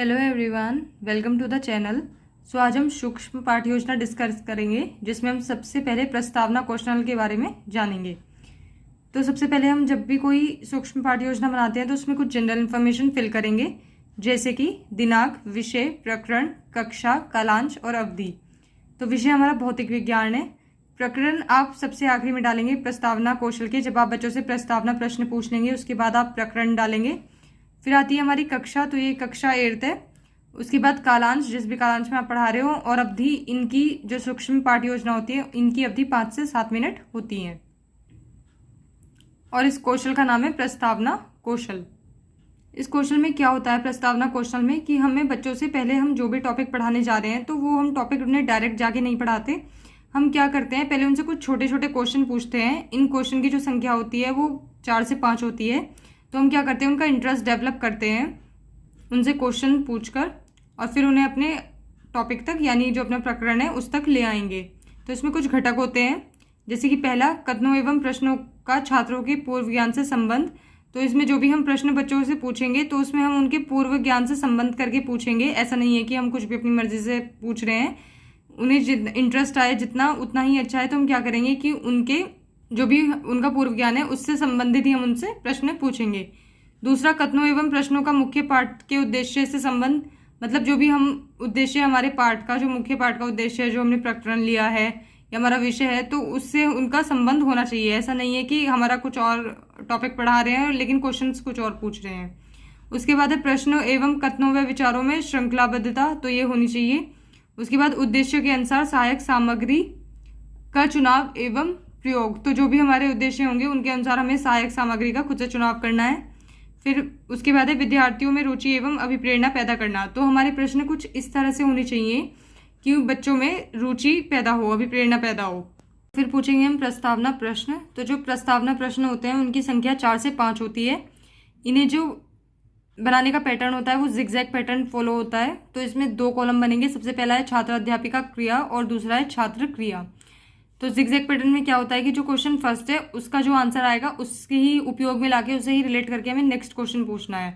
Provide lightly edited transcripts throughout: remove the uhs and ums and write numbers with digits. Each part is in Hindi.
Hello everyone, welcome to the channel. आज हम सूक्ष्म पाठ योजना डिस्कस करेंगे, जिसमें हम सबसे पहले प्रस्तावना क्वेश्चन के बारे में जानेंगे। तो सबसे पहले हम जब भी कोई सूक्ष्म पाठ योजना बनाते हैं तो उसमें कुछ जनरल इन्फॉर्मेशन फिल करेंगे, जैसे कि दिनांक, विषय, प्रकरण, कक्षा, कालांश और अवधि। तो विषय हमारा भौतिक विज्ञान है। प्रकरण आप सबसे आखिरी में डालेंगे प्रस्तावना कौशल के। जब आप बच्चों से प्रस्तावना प्रश्न पूछ लेंगे उसके बाद आप प्रकरण डालेंगे। फिर आती है हमारी कक्षा, तो ये कक्षा 8th है। उसके बाद कालांश, जिस भी कालांश में आप पढ़ा रहे हो, और अवधि। इनकी जो सूक्ष्म पाठ योजना होती है इनकी अवधि 5 से 7 मिनट होती है। और इस कौशल का नाम है प्रस्तावना कौशल। इस कौशल में क्या होता है प्रस्तावना कौशल में, कि हमें बच्चों से पहले हम जो भी टॉपिक पढ़ाने जा रहे हैं तो वो हम टॉपिक उन्हें डायरेक्ट जाके नहीं पढ़ाते। हम क्या करते हैं, पहले उनसे कुछ छोटे छोटे क्वेश्चन पूछते हैं। इन क्वेश्चन की जो संख्या होती है वो 4 से 5 होती है। तो हम क्या करते हैं, उनका इंटरेस्ट डेवलप करते हैं उनसे क्वेश्चन पूछकर, और फिर उन्हें अपने टॉपिक तक, यानी जो अपना प्रकरण है उस तक ले आएंगे। तो इसमें कुछ घटक होते हैं, जैसे कि पहला, कथनों एवं प्रश्नों का छात्रों के पूर्व ज्ञान से संबंध। तो इसमें जो भी हम प्रश्न बच्चों से पूछेंगे तो उसमें हम उनके पूर्व ज्ञान से संबंध करके पूछेंगे। ऐसा नहीं है कि हम कुछ भी अपनी मर्जी से पूछ रहे हैं। उन्हें जितना इंटरेस्ट आए, जितना उतना ही अच्छा है। तो हम क्या करेंगे कि उनके जो भी उनका पूर्व ज्ञान है उससे संबंधित ही हम उनसे प्रश्न पूछेंगे। दूसरा, कथनों एवं प्रश्नों का मुख्य पाठ के उद्देश्य से संबंध। मतलब जो भी हम उद्देश्य, हमारे पाठ का जो मुख्य पाठ का उद्देश्य है, जो हमने प्रकरण लिया है या हमारा विषय है, तो उससे उनका संबंध होना चाहिए। ऐसा नहीं है कि हमारा कुछ और टॉपिक पढ़ा रहे हैं लेकिन क्वेश्चंस कुछ और पूछ रहे हैं। उसके बाद है प्रश्नों एवं कथनों व विचारों में श्रृंखलाबद्धता, तो ये होनी चाहिए। उसके बाद उद्देश्य के अनुसार सहायक सामग्री का चुनाव एवं प्रयोग। तो जो भी हमारे उद्देश्य होंगे उनके अनुसार हमें सहायक सामग्री का खुद से चुनाव करना है। फिर उसके बाद है विद्यार्थियों में रुचि एवं अभिप्रेरणा पैदा करना। तो हमारे प्रश्न कुछ इस तरह से होने चाहिए कि बच्चों में रुचि पैदा हो, अभिप्रेरणा पैदा हो। फिर पूछेंगे हम प्रस्तावना प्रश्न। तो जो प्रस्तावना प्रश्न होते हैं उनकी संख्या 4 से 5 होती है। इन्हें जो बनाने का पैटर्न होता है वो जिगजैग पैटर्न फॉलो होता है। तो इसमें 2 कॉलम बनेंगे। सबसे पहला है छात्र अध्यापिका क्रिया और दूसरा है छात्र क्रिया। तो जिगजैग पैटर्न में क्या होता है कि जो क्वेश्चन फर्स्ट है उसका जो आंसर आएगा उसके ही उपयोग में लाके उसे ही रिलेट करके हमें नेक्स्ट क्वेश्चन पूछना है।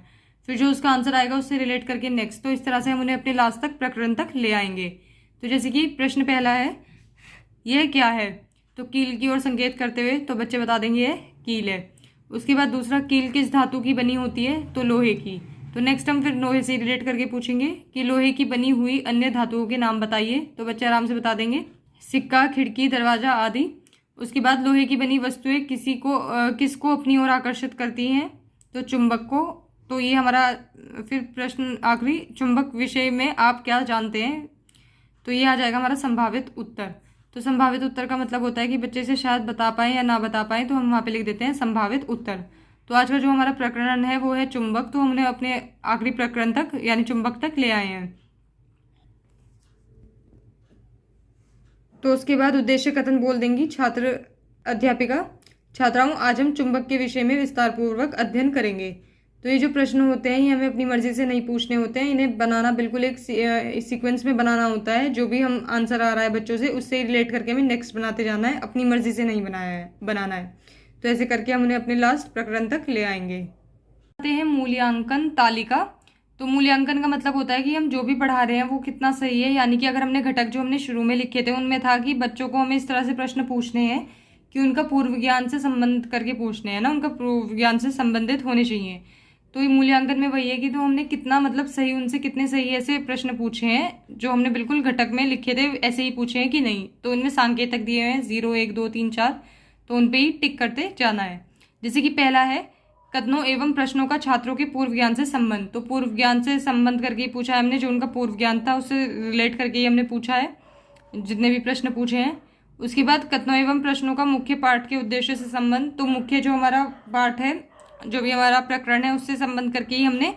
फिर जो उसका आंसर आएगा उससे रिलेट करके नेक्स्ट। तो इस तरह से हम उन्हें अपने लास्ट तक, प्रकरण तक ले आएंगे। तो जैसे कि प्रश्न पहला है, यह क्या है? तो कील की ओर संकेत करते हुए तो बच्चे बता देंगे यह कील है। उसके बाद दूसरा, कील किस धातु की बनी होती है? तो लोहे की। तो नेक्स्ट हम फिर लोहे से रिलेट करके पूछेंगे कि लोहे की बनी हुई अन्य धातुओं के नाम बताइए। तो बच्चे आराम से बता देंगे, सिक्का, खिड़की, दरवाजा आदि। उसके बाद लोहे की बनी वस्तुएं किसको अपनी ओर आकर्षित करती हैं? तो चुंबक को। तो ये हमारा फिर प्रश्न आखिरी, चुंबक विषय में आप क्या जानते हैं? तो ये आ जाएगा हमारा संभावित उत्तर। तो संभावित उत्तर का मतलब होता है कि बच्चे से शायद बता पाए या ना बता पाए, तो हम वहाँ पे लिख देते हैं संभावित उत्तर। तो आज का जो हमारा प्रकरण है वो है चुंबक। तो हमने अपने आखिरी प्रकरण तक यानी चुंबक तक ले आए हैं। तो उसके बाद उद्देश्य कथन बोल देंगी छात्र अध्यापिका। छात्राओं, आज हम चुंबक के विषय में विस्तार पूर्वक अध्ययन करेंगे। तो ये जो प्रश्न होते हैं ये हमें अपनी मर्जी से नहीं पूछने होते हैं। इन्हें बनाना बिल्कुल एक सीक्वेंस में बनाना होता है। जो भी हम आंसर आ रहा है बच्चों से उससे रिलेट करके हमें नेक्स्ट बनाते जाना है, अपनी मर्जी से नहीं बनाना है। तो ऐसे करके हम उन्हें अपने लास्ट प्रकरण तक ले आएंगे। आते हैं मूल्यांकन तालिका। तो मूल्यांकन का मतलब होता है कि हम जो भी पढ़ा रहे हैं वो कितना सही है। यानी कि अगर हमने घटक जो हमने शुरू में लिखे थे उनमें था कि बच्चों को हमें इस तरह से प्रश्न पूछने हैं कि उनका पूर्व ज्ञान से संबंध करके पूछने हैं ना, उनका पूर्व ज्ञान से संबंधित होने चाहिए। तो ये मूल्यांकन में वही है कि तो हमने कितना मतलब सही, उनसे कितने सही ऐसे प्रश्न पूछे हैं जो हमने बिल्कुल घटक में लिखे थे ऐसे ही पूछे हैं कि नहीं। तो इनमें सांकेतक दिए हुए हैं 0, 1, 2, 3, 4। तो उन पर ही टिक करते जाना है। जैसे कि पहला है कथनों एवं प्रश्नों का छात्रों के पूर्व ज्ञान से संबंध। तो पूर्व ज्ञान से संबंध करके पूछा है हमने, जो उनका पूर्व ज्ञान था उससे रिलेट करके ही हमने पूछा है जितने भी प्रश्न पूछे हैं। उसके बाद कथनों एवं प्रश्नों का मुख्य पाठ के उद्देश्य से संबंध। तो मुख्य जो हमारा पाठ है, जो भी हमारा प्रकरण है उससे संबंध करके ही हमने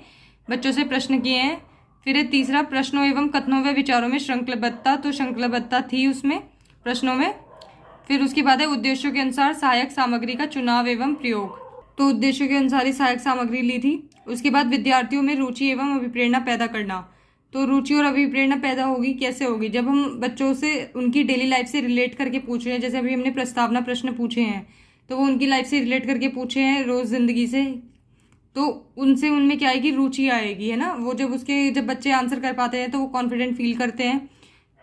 बच्चों से प्रश्न किए हैं। फिर है तीसरा, प्रश्नों एवं कथनों व विचारों में श्रृंखलाबद्धता। तो श्रृंखलाबद्धता थी उसमें प्रश्नों में। फिर उसके बाद है उद्देश्यों के अनुसार सहायक सामग्री का चुनाव एवं प्रयोग। तो उद्देश्यों के अनुसार ही सहायक सामग्री ली थी। उसके बाद विद्यार्थियों में रुचि एवं अभिप्रेरणा पैदा करना। तो रुचि और अभिप्रेरणा पैदा होगी, कैसे होगी? जब हम बच्चों से उनकी डेली लाइफ से रिलेट करके पूछ रहे हैं। जैसे अभी हमने प्रस्तावना प्रश्न पूछे हैं तो वो उनकी लाइफ से रिलेट करके पूछे हैं, रोज़ ज़िंदगी से। तो उनसे उनमें क्या आएगी, रुचि आएगी, है ना। वो जब बच्चे आंसर कर पाते हैं तो वो कॉन्फिडेंट फील करते हैं,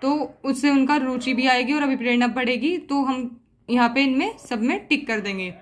तो उससे उनका रुचि भी आएगी और अभिप्रेरणा बढ़ेगी। तो हम यहाँ पे इनमें सब में टिक कर देंगे।